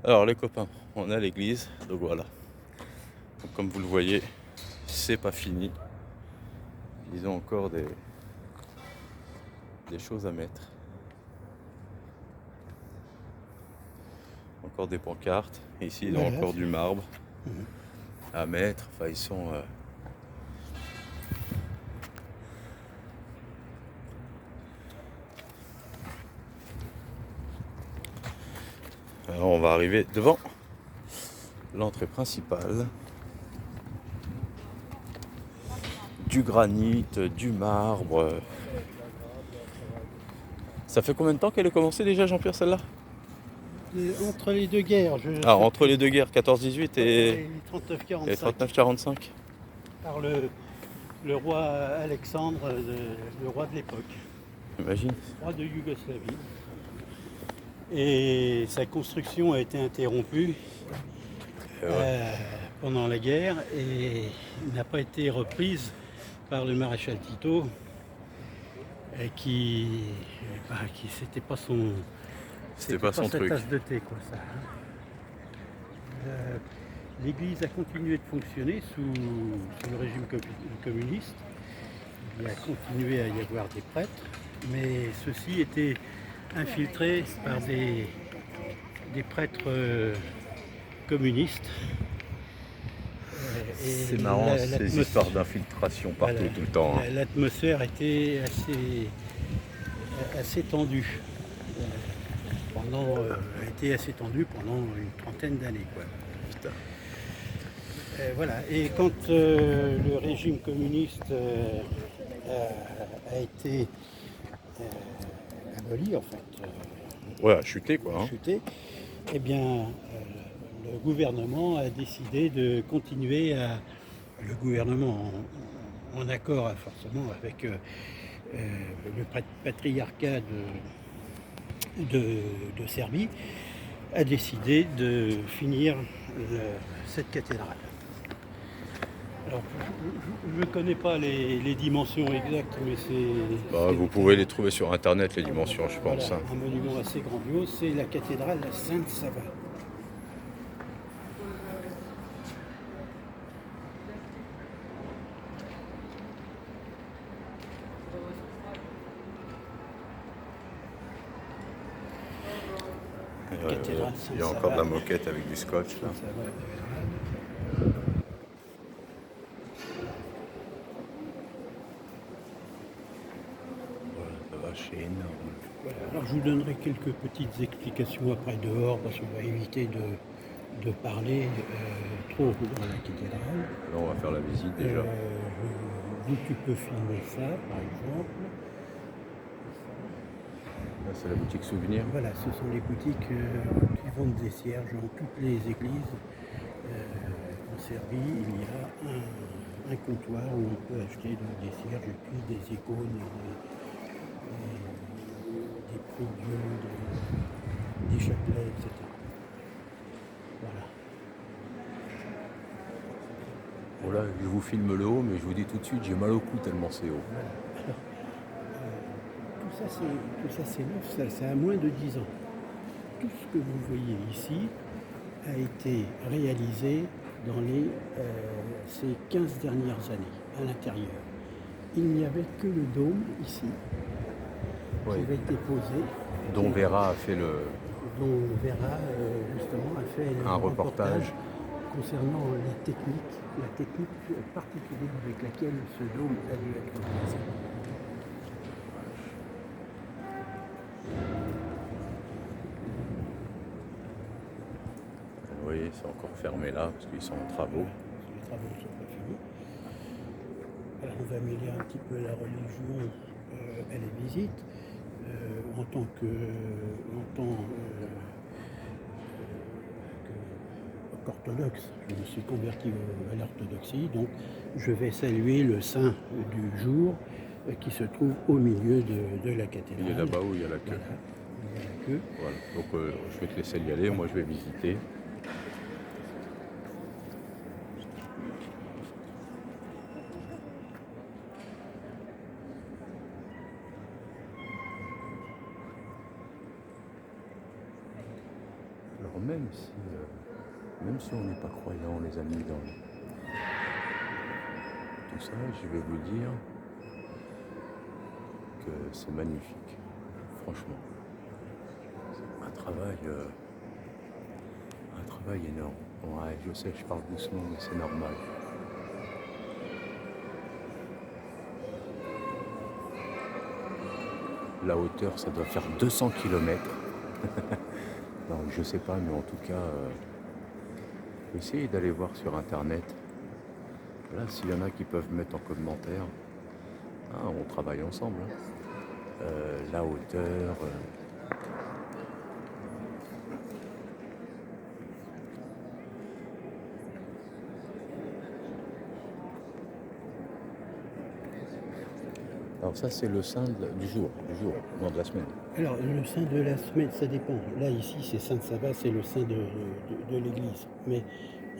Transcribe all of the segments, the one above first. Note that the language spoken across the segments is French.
Alors les copains, on est à l'église, donc voilà. Donc, comme vous le voyez, c'est pas fini. Ils ont encore des choses à mettre. Encore des pancartes. Et ici, ils ont Voilà, encore du marbre Mhm. à mettre. Enfin, ils sont... Alors, on va arriver devant l'entrée principale. Du granit, du marbre. Ça fait combien de temps qu'elle est commencée déjà, Jean-Pierre, celle-là? Entre les deux guerres, Ah, entre les deux guerres, 14-18 et 39-45, 39-45. par le roi Alexandre, le roi de l'époque, Imagine. roi de Yougoslavie. Et sa construction a été interrompue Et ouais. pendant la guerre et n'a pas été reprise par le maréchal Tito, qui c'était pas C'était pas son sa truc. tasse de thé, quoi, ça. L'Église a continué de fonctionner sous le régime communiste. Il a continué à y avoir des prêtres, mais ceux-ci étaient infiltrés par des prêtres communistes. C'est marrant ces histoires d'infiltration partout, voilà, tout le temps. Hein. l'atmosphère était assez tendue. A été assez tendue pendant une trentaine d'années, quoi. Putain. Voilà. Et quand le régime communiste a été aboli, en fait, Ouais, à chuter quoi. Hein. chuté, eh bien, le gouvernement a décidé de continuer le gouvernement en accord forcément avec le patriarcat de Serbie, a décidé de finir cette cathédrale. Alors, je ne connais pas les dimensions exactes, mais Bah, vous pouvez les trouver sur internet, les dimensions, je pense. Voilà, Hein. un monument assez grandiose, c'est la cathédrale Sainte-Sava. Il y a encore de la moquette avec du scotch là. Voilà, la vache est énorme. Voilà. Alors je vous donnerai quelques petites explications après dehors, parce qu'on va éviter de parler trop dans la cathédrale. Là on va faire la visite déjà. D'où tu peux filmer ça, par exemple. Là c'est la boutique souvenir. Voilà, ce sont les boutiques qui vendent des cierges dans toutes les églises. En Serbie, il y a un comptoir où on peut acheter des cierges et puis des icônes, des prie-dieux, des chapelets, etc. Voilà. Voilà, je vous filme le haut, mais je vous dis tout de suite, j'ai mal au cou tellement c'est haut. Voilà. Alors, tout ça c'est neuf, ça a moins de 10 ans. Tout ce que vous voyez ici a été réalisé dans ces 15 dernières années à l'intérieur. Il n'y avait que le dôme ici qui avait été posé. Dont Vera a fait dont Vera justement a fait un reportage concernant la technique particulière avec laquelle ce dôme a dû être réalisé. Oui, c'est encore fermé là, parce qu'ils sont en travaux. Les travaux ne sont pas finis. Alors on va mêler un petit peu la religion à la visite. En tant qu'orthodoxe, je me suis converti à l'orthodoxie, donc je vais saluer le saint du jour qui se trouve au milieu de la cathédrale. Il est là-bas où il y a la queue. Voilà, il y a la queue. Voilà. Donc je vais te laisser y aller, moi je vais visiter. Alors même si on n'est pas croyant, les amis, dans tout ça, je vais vous dire que c'est magnifique, franchement. Un travail, euh, un travail énorme. Ouais, je sais, je parle doucement, mais c'est normal. La hauteur, ça doit faire 200 km. Non, je sais pas, mais en tout cas, essayez d'aller voir sur internet. Là, s'il y en a qui peuvent mettre en commentaire, ah, on travaille ensemble, hein. La hauteur. Alors ça, c'est le saint du jour, non de la semaine. Alors, le saint de la semaine, ça dépend. Là, ici, c'est Sainte Sava, c'est le saint de l'Église. Mais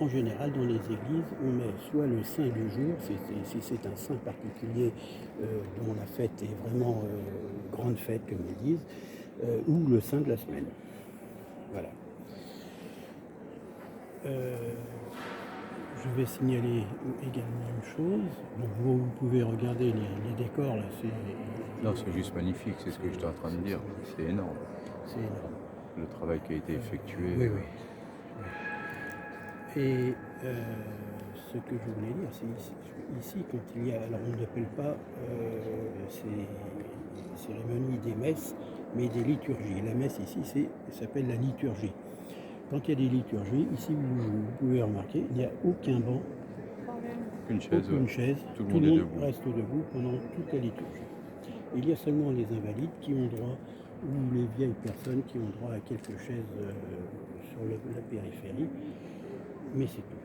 en général, dans les églises, on met soit le saint du jour, si c'est un saint particulier dont la fête est vraiment grande fête, comme ils disent, ou le saint de la semaine. Voilà. Je vais signaler également une chose. Donc, vous pouvez regarder les décors, là, Non, c'est juste magnifique, c'est ce que j'étais en train de dire. C'est énorme. c'est énorme. Le travail qui a été effectué. Oui, oui. Et ce que je voulais dire, c'est ici, quand il y a, alors on n'appelle pas ces cérémonies des messes, mais des liturgies. La messe ici, ça s'appelle la liturgie. Quand il y a des liturgies, ici vous pouvez remarquer, il n'y a aucun banc, Une chaise, aucune chaise, tout le monde est debout. reste debout pendant toute la liturgie. Il y a seulement les invalides qui ont droit, ou les vieilles personnes qui ont droit à quelques chaises sur la périphérie, mais c'est tout.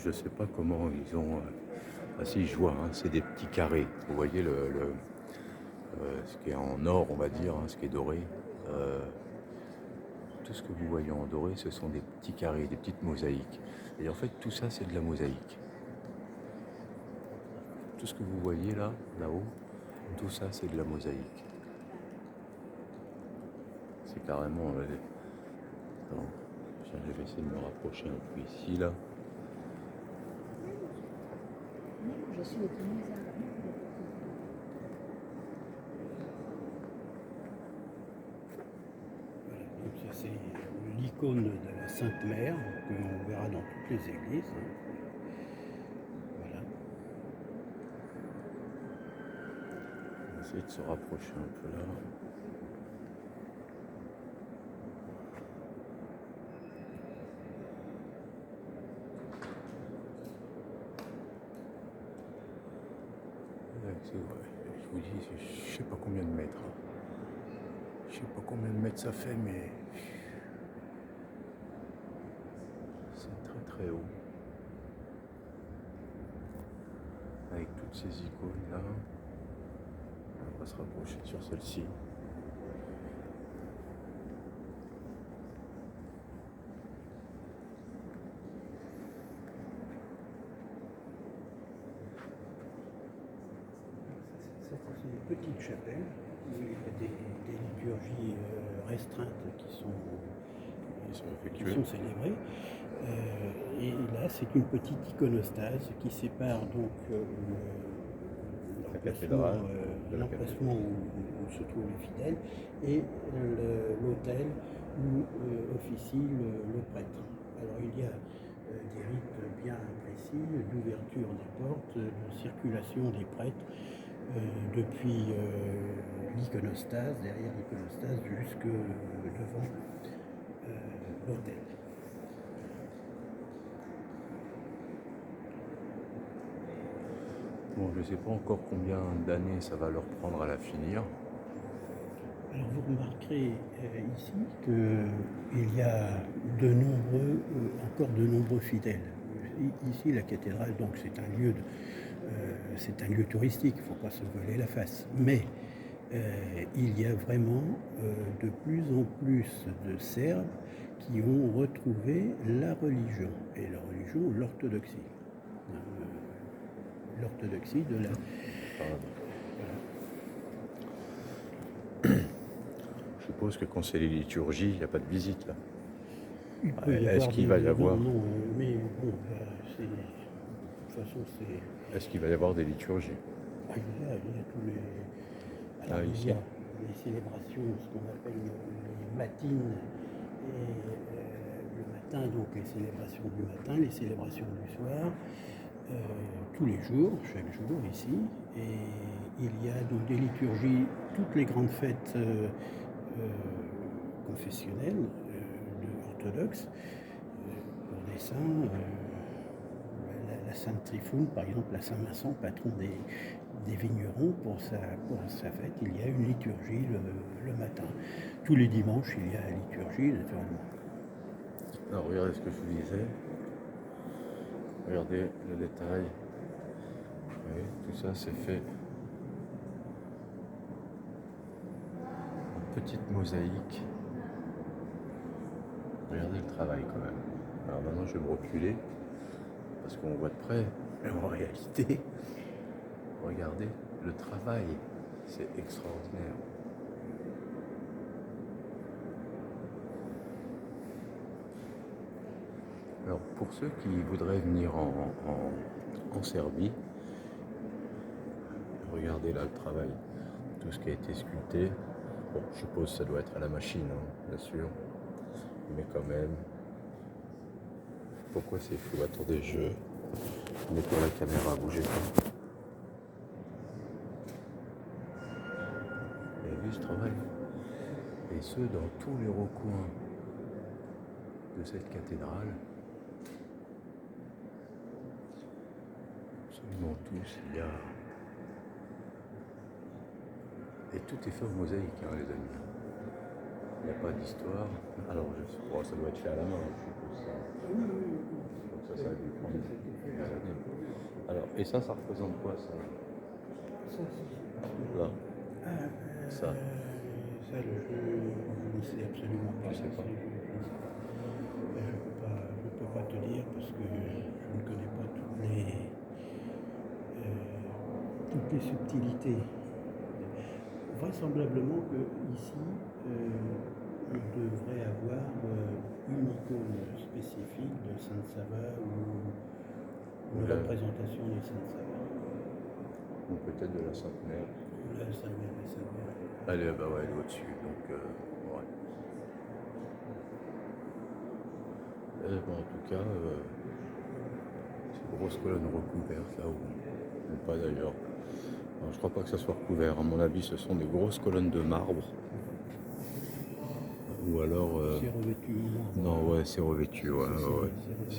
Je sais pas comment ils ont. Ah si, je vois, hein, c'est des petits carrés. Vous voyez ce qui est en or, on va dire, hein, ce qui est doré. Tout ce que vous voyez en doré, ce sont des petits carrés, des petites mosaïques. Et en fait, tout ça, c'est de la mosaïque. Tout ce que vous voyez là-haut, tout ça, c'est de la mosaïque. C'est carrément. Attends, je vais essayer de me rapprocher un peu ici, là. Je suis au Tunis. Voilà, donc ça c'est l'icône de la Sainte Mère qu'on verra dans toutes les églises. Voilà. On va essayer de se rapprocher un peu là. Je vous dis, je sais pas combien de mètres. Je sais pas combien de mètres ça fait, mais c'est très très haut. Avec toutes ces icônes là, on va se rapprocher sur celle-ci. C'est une petite chapelle où il y a des liturgies restreintes qui sont célébrées. Et là, c'est une petite iconostase qui sépare donc l'emplacement où se trouvent les fidèles et l'autel où officie le prêtre. Alors il y a des rites bien précis d'ouverture des portes, de circulation des prêtres depuis l'iconostase, derrière l'iconostase, jusque devant l'autel. Bon, je ne sais pas encore combien d'années ça va leur prendre à la finir. Alors vous remarquerez ici qu'il y a encore de nombreux fidèles. Ici, la cathédrale, donc c'est un lieu touristique, il ne faut pas se voiler la face. Mais il y a vraiment de plus en plus de Serbes qui ont retrouvé la religion, et la religion, l'orthodoxie. L'orthodoxie de la... Je suppose que quand c'est les liturgies, il n'y a pas de visite là. Il peut y Est-ce avoir qu'il va y avoir- Non, mais bon, de toute façon, c'est... Est-ce qu'il va y avoir des liturgies? Il y a tous les... Alors, il y ici. a les célébrations, ce qu'on appelle les matines, et le matin, donc les célébrations du matin, les célébrations du soir, tous les jours, chaque jour ici. Et il y a donc des liturgies, toutes les grandes fêtes confessionnelles, orthodoxes, pour des saints. La Sainte Trifoun, par exemple, la Saint-Vincent, patron des vignerons, pour sa fête, il y a une liturgie le matin. Tous les dimanches, il y a la liturgie, naturellement. Alors regardez ce que je vous disais. Regardez le détail. Vous voyez, tout ça c'est fait en petite mosaïque. Regardez le travail quand même. Alors maintenant je vais me reculer parce qu'on voit de près, mais en réalité, regardez le travail, c'est extraordinaire. Alors pour ceux qui voudraient venir en Serbie, regardez là le travail, tout ce qui a été sculpté. Bon, je suppose que ça doit être à la machine, hein, bien sûr, mais quand même. Pourquoi c'est fou? Attendez, je mets pour la caméra, bougez pas. Vous avez vu ce travail? Et ce, dans tous les recoins de cette cathédrale. Absolument tous, il y a... Et tout est fait en mosaïque, hein, les amis. Il n'y a pas d'histoire. Alors, ça doit être fait à la main, je suppose. Donc ça a dû prendre des années. Alors, et ça représente quoi, ça? Là. Ça. Ça, je ne sais absolument pas. Je sais pas. Je ne peux pas te dire parce que je ne connais pas toutes les subtilités. Vraisemblablement que ici, on devrait avoir une icône spécifique de Sainte-Sava ou une représentation de Sainte-Sava. Ou peut-être de la Sainte-Mère. La Sainte-Mère, la Sainte-Mère. Elle est au-dessus, donc ouais. En tout cas, ces grosses colonnes recouvertes là, ou pas d'ailleurs. Alors, je crois pas que ça soit recouvert. À mon avis, ce sont des grosses colonnes de marbre. Ou alors. C'est revêtu. Non, ouais, c'est revêtu. Ouais. C'est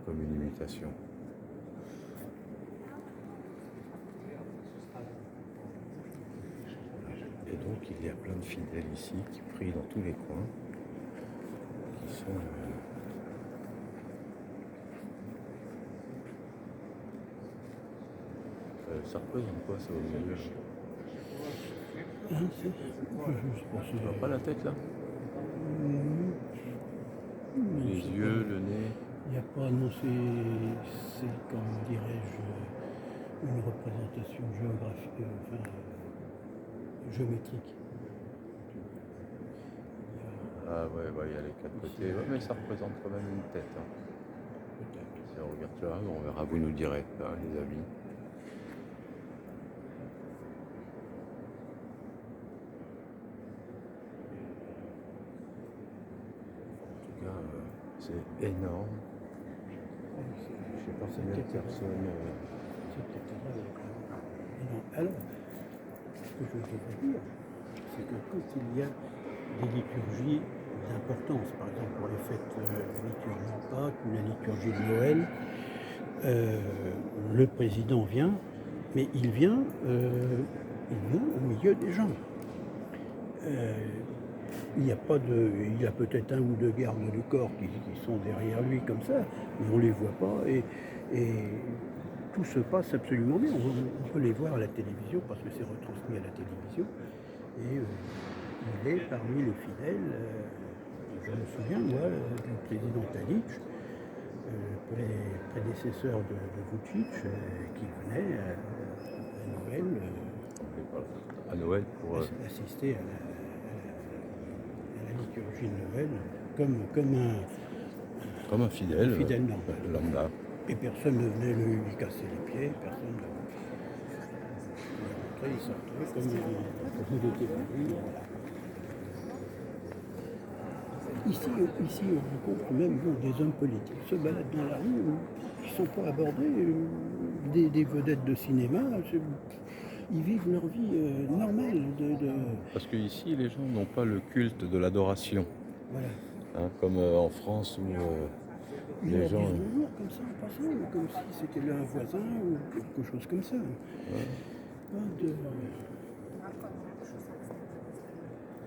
C'est comme une imitation. Et donc, il y a plein de fidèles ici qui prient dans tous les coins. Qui sont. Ça représente quoi ça au milieu? Tu vois pas la tête là? Les yeux, le nez. Il n'y a pas, non, c'est comment dirais-je, une représentation géographique, géométrique. Ah ouais, il y a les quatre côtés. Ouais, mais ça représente quand même une tête. Hein. Si on regarde là, on verra, vous nous direz, là, les amis. C'est énorme. Je sais pas combien de personnes. Alors, ce que je voudrais dire, c'est que quand il y a des liturgies d'importance, par exemple pour les fêtes, la liturgie de Pâques ou la liturgie de Noël, le président vient, mais il vient au milieu des gens. Il y a peut-être un ou deux gardes du corps qui sont derrière lui comme ça, mais on ne les voit pas. Et tout se passe absolument bien. On peut les voir à la télévision parce que c'est retransmis à la télévision. Et il est parmi les fidèles. Je me souviens, moi, du président Tadic, prédécesseur de Vučić, qui venait à Noël À Noël pour. assister à la liturgie de Noël comme un Fidèle normal. lambda. Et personne ne venait lui casser les pieds, personne ne. Il sortait comme il était venu. Voilà. Ici, on rencontre même des hommes politiques qui se baladent dans la rue, qui ne sont pas abordés, des vedettes de cinéma. Ils vivent leur vie normale. Parce que ici, les gens n'ont pas le culte de l'adoration. Voilà. Hein, comme en France où Ils les leur gens. disent bonjour comme ça en passant, comme si c'était un voisin ou quelque chose comme ça.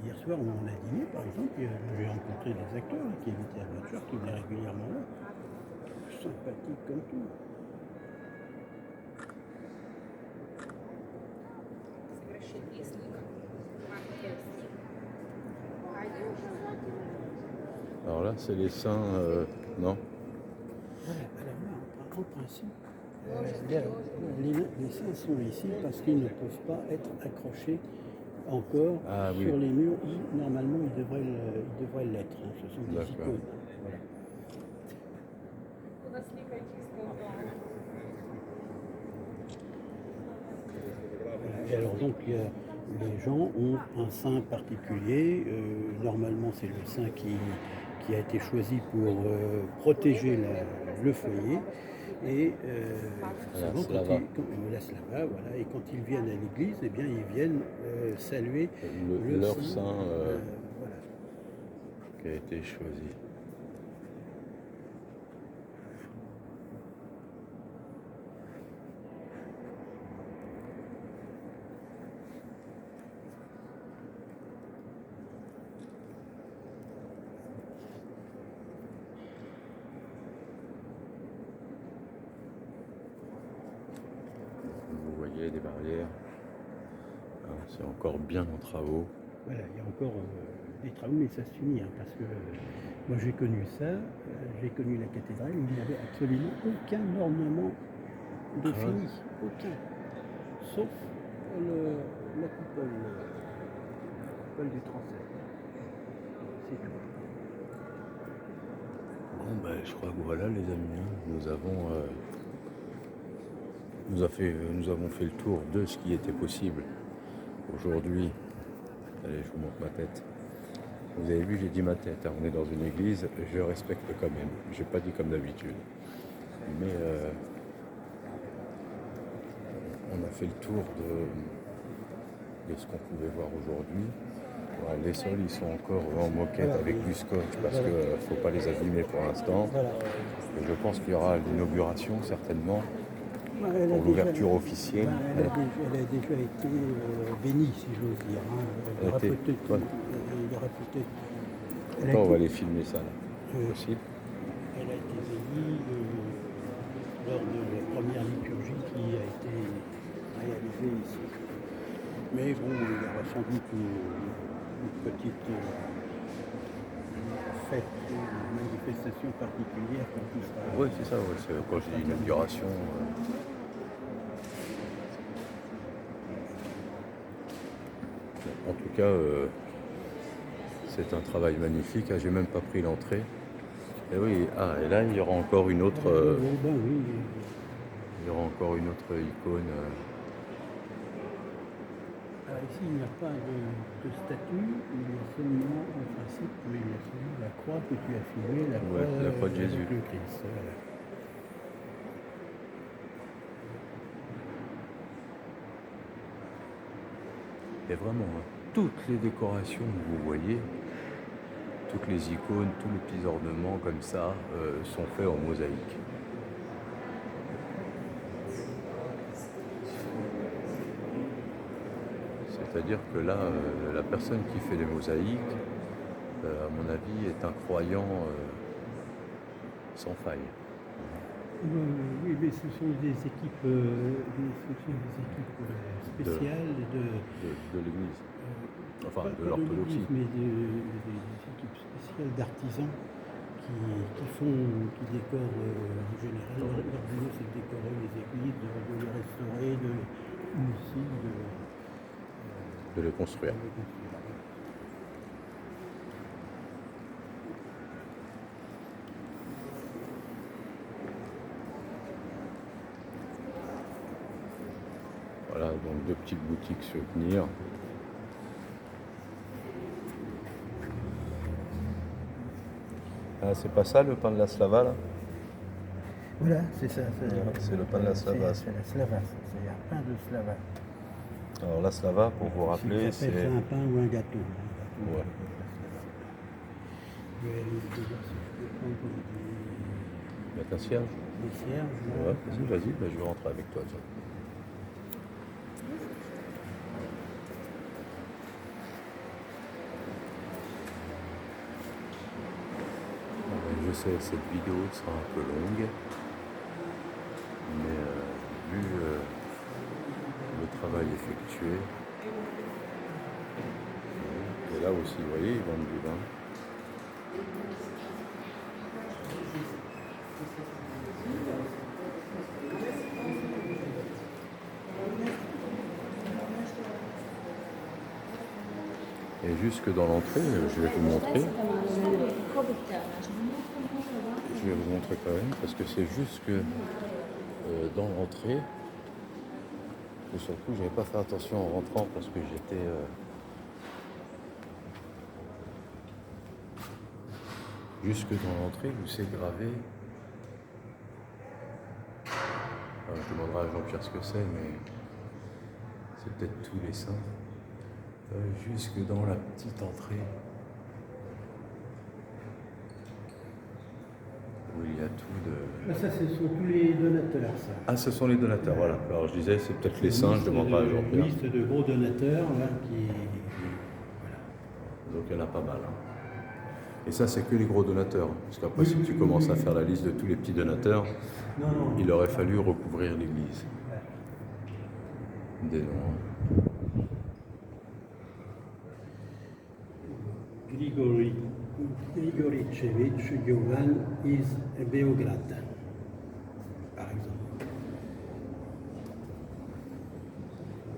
Hier soir, on a dîné, par exemple, j'ai rencontré des acteurs qui habitaient à voiture, qui venaient régulièrement là. Sympathiques comme tout. Alors là, c'est les saints, non? Voilà, alors là, en principe, les saints sont ici parce qu'ils ne peuvent pas être accrochés encore sur les murs. Normalement, ils devraient l'être. Hein. Ce sont des icônes. Voilà. Et alors donc, les gens ont un saint particulier. Normalement, c'est le saint qui a été choisi pour protéger le foyer. Et la Slava, voilà. Et quand ils viennent à l'église, eh bien, ils viennent saluer leur saint voilà. qui a été choisi. Des barrières, c'est encore bien en travaux. Voilà, il y a encore des travaux, mais ça se finit, hein, parce que moi j'ai connu ça, j'ai connu la cathédrale, il n'y avait absolument aucun ornement de fini, aucun, sauf la coupole du transept. C'est tout. Bon ben je crois que voilà les amis, hein, nous avons fait le tour de ce qui était possible aujourd'hui. Allez, je vous montre ma tête. Vous avez vu, j'ai dit ma tête. Hein. On est dans une église, je respecte quand même. J'ai pas dit comme d'habitude. Mais on a fait le tour de ce qu'on pouvait voir aujourd'hui. Voilà, les sols, ils sont encore en moquette avec du scotch parce qu'il ne faut pas les abîmer pour l'instant. Et je pense qu'il y aura l'inauguration certainement. Pour l'ouverture officielle. Elle a déjà été bénie, si j'ose dire. Hein. Il y aura peut-être. On va aller filmer ça là. Possible. Elle a été bénie lors de la première liturgie qui a été réalisée ici. Mais bon, il y aura sans doute une petite fête, une manifestation particulière quand tout sera. Oui, c'est ça, c'est quand j'ai dit inauguration. En tout cas, c'est un travail magnifique. Ah, j'ai même pas pris l'entrée. Et oui, et là il y aura encore une autre. Il y aura encore une autre icône. Alors ici, il n'y a pas de statue, il y a seulement, en principe, il y a seulement la croix que tu as filmée, la croix de Jésus. Le Christ, voilà. Et vraiment, toutes les décorations que vous voyez, toutes les icônes, tous les petits ornements comme ça sont faits en mosaïque. C'est-à-dire que là, la personne qui fait les mosaïques, à mon avis, est un croyant sans faille. Oui, mais ce sont des équipes, spéciales de l'Église. Enfin, pas de de l'orthodoxie. l'église, mais des équipes spéciales d'artisans qui décorent en général. Leur boulot, c'est de décorer les églises, de les restaurer, aussi De les construire. de les construire. Voilà, donc 2 petites boutiques souvenirs. Ah, c'est pas ça le pain de la Slava là? Voilà, c'est ça. C'est le pain de la Slava. C'est la Slava, c'est un pain de Slava. Alors la Slava, pour vous rappeler, Ils appellent c'est... ça un pain ou un gâteau. Ouais. Je vais aller déjà si je peux prendre Mettre un cierge? des cierges. Ouais, vas-y, bah, je vais rentrer avec toi. Tiens. Je sais que cette vidéo sera un peu longue, mais vu le travail effectué, et là aussi, vous voyez, ils vendent du vin. Et jusque dans l'entrée, je vais vous montrer. Je vais vous montrer quand même, parce que c'est juste que dans l'entrée, et surtout, je n'avais pas fait attention en rentrant parce que j'étais jusque dans l'entrée où c'est gravé. Alors, je demanderai à Jean-Pierre ce que c'est, mais c'est peut-être tous les saints. Jusque dans la petite entrée où il y a tout de... Ça, ce sont tous les donateurs, ça. Ah, ce sont les donateurs, voilà. Alors je disais, c'est peut-être les saints, je demanderai à Une Jean-Pierre. liste de gros donateurs, là, Donc il y en a pas mal. Et ça, c'est que les gros donateurs. Parce qu'après, si tu commences à faire la liste de tous les petits donateurs, il aurait fallu recouvrir l'église. Des noms. Grigorievich Jovan is Beograd, par exemple.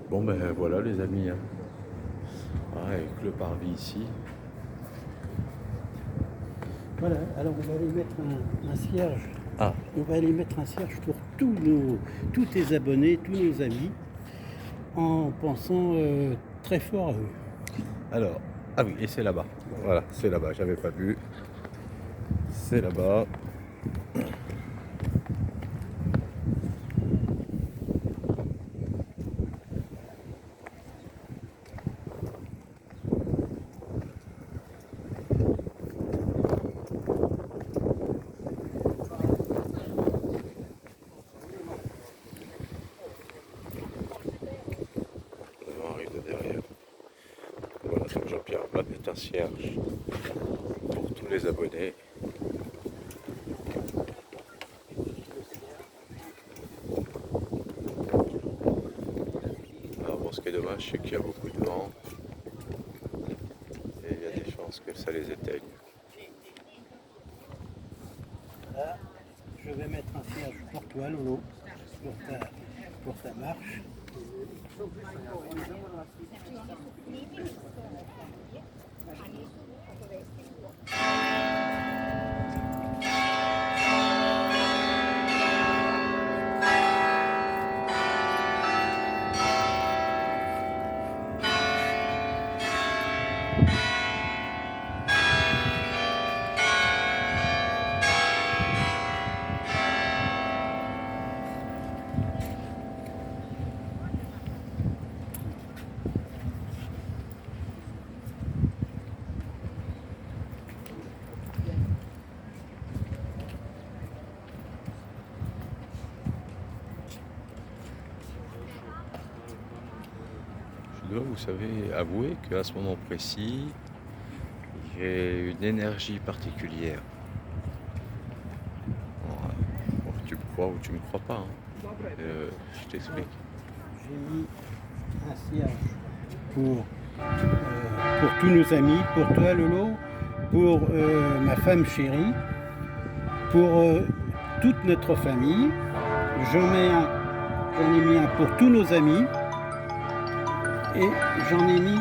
Bon ben voilà les amis. Avec le parvis ici. Voilà, alors on va aller mettre un cierge. Ah. On va aller mettre un cierge pour tous tes abonnés, tous nos amis, en pensant très fort à eux. Alors, ah oui, et c'est là-bas. Voilà, c'est là-bas, j'avais pas vu. C'est là-bas. On arrive de derrière. Voilà, donc Jean-Pierre va mettre un cierge pour tous les abonnés. Alors bon, ce qui est dommage, c'est qu'il y a beaucoup de vent et il y a des chances que ça les éteigne. Là, je vais mettre un cierge pour toi, Lolo, pour ta marche. Je dois, vous savez, avouer qu'à ce moment précis, j'ai une énergie particulière. Voilà. Bon, tu me crois ou tu me crois pas. Hein. Je t'explique. J'ai mis un cierge pour tous nos amis, pour toi Lolo, pour ma femme chérie, pour toute notre famille. J'en ai mis un pour tous nos amis et j'en ai mis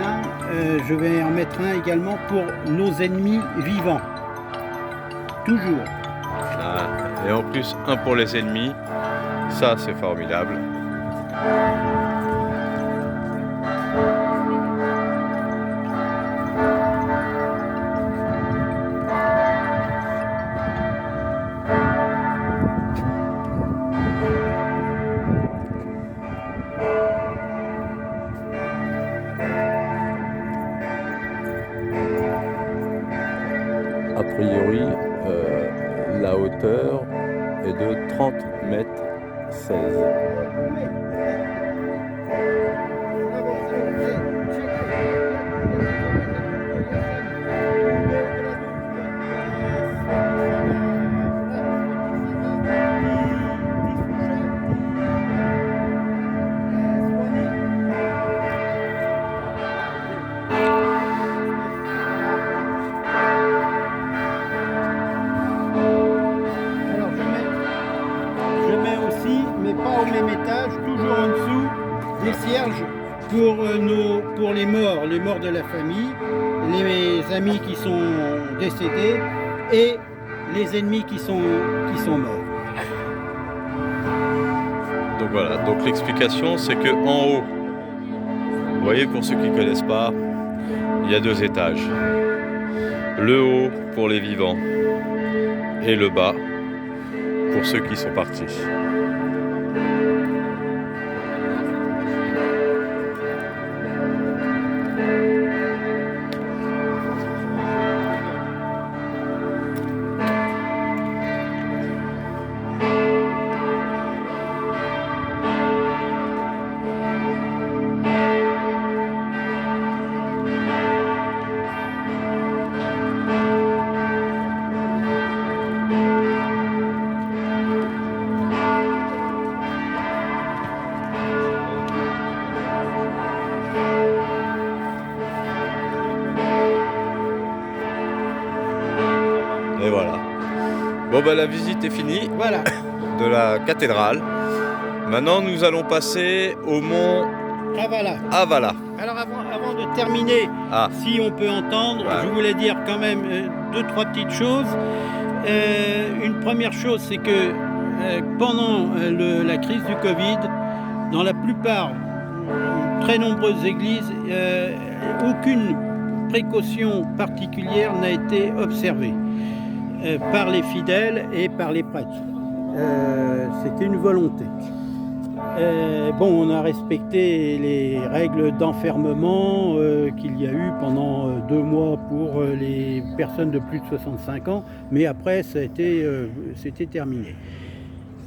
un, je vais en mettre un également pour nos ennemis vivants. Toujours. Ah, et en plus, un pour les ennemis. Ça, c'est formidable. A priori, la hauteur est de 30 mètres 16. Pas au même étage, toujours en dessous, des cierges pour les morts de la famille, les amis qui sont décédés et les ennemis qui sont morts. Donc voilà, donc l'explication c'est que en haut, vous voyez pour ceux qui ne connaissent pas, il y a 2 étages. Le haut pour les vivants et le bas pour ceux qui sont partis. Et voilà. Bon bah la visite est finie. Voilà. De la cathédrale. Maintenant nous allons passer au mont Avala. Alors avant de terminer, si on peut entendre, je voulais dire quand même 2-3 petites choses. Une première chose, c'est que pendant la crise du Covid, dans la plupart, très nombreuses églises, aucune précaution particulière n'a été observée par les fidèles et par les prêtres. C'était une volonté. On a respecté les règles d'enfermement qu'il y a eu pendant 2 mois pour les personnes de plus de 65 ans, mais après c'était terminé.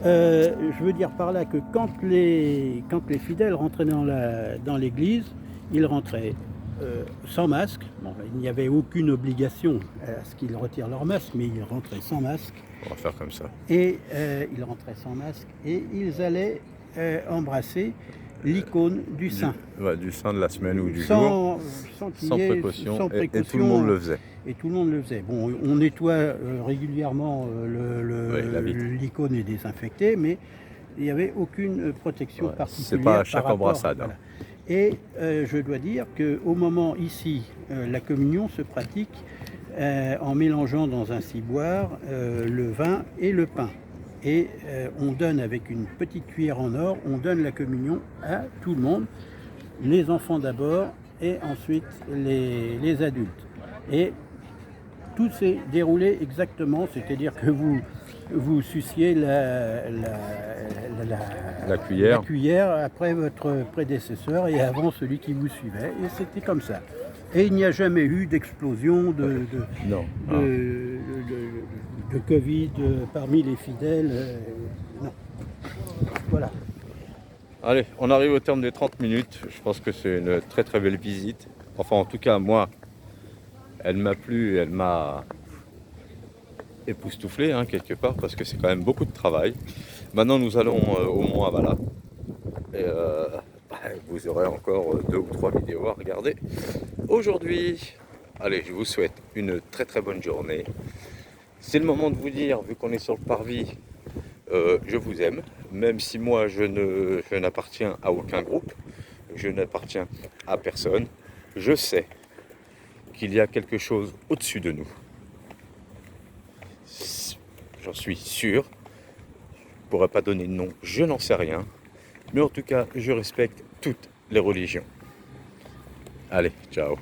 Je veux dire par là que quand les fidèles rentraient dans l'église, ils rentraient sans masque. Bon, il n'y avait aucune obligation à ce qu'ils retirent leur masque, mais ils rentraient sans masque. On va faire comme ça. Et ils rentraient sans masque et ils allaient embrasser l'icône du saint. Du saint de la semaine ou du jour. Sans précaution. Et tout le monde le faisait. Et tout le monde le faisait. Bon, on nettoie régulièrement l'icône est désinfectée, mais il n'y avait aucune protection particulière. C'est pas à chaque embrassade. Voilà. Et je dois dire qu'au moment ici, la communion se pratique en mélangeant dans un ciboire le vin et le pain. Et on donne avec une petite cuillère en or, on donne la communion à tout le monde, les enfants d'abord et ensuite les adultes. Et tout s'est déroulé exactement, c'est-à-dire que vous suciez la cuillère après votre prédécesseur et avant celui qui vous suivait, et c'était comme ça. Et il n'y a jamais eu d'explosion de Covid parmi les fidèles. Non. Voilà. Allez, on arrive au terme des 30 minutes. Je pense que c'est une très très belle visite. Enfin, en tout cas, moi, elle m'a plu, elle m'a époustouflé hein, quelque part parce que c'est quand même beaucoup de travail. Maintenant nous allons au Mont Avala et vous aurez encore 2 ou 3 vidéos à regarder aujourd'hui. Allez, je vous souhaite une très très bonne journée. C'est le moment de vous dire, vu qu'on est sur le parvis, je vous aime, même si moi je n'appartiens à aucun groupe, je n'appartiens à personne. Je sais qu'il y a quelque chose au-dessus de nous. J'en suis sûr. Je ne pourrais pas donner de nom, je n'en sais rien. Mais en tout cas, je respecte toutes les religions. Allez, ciao.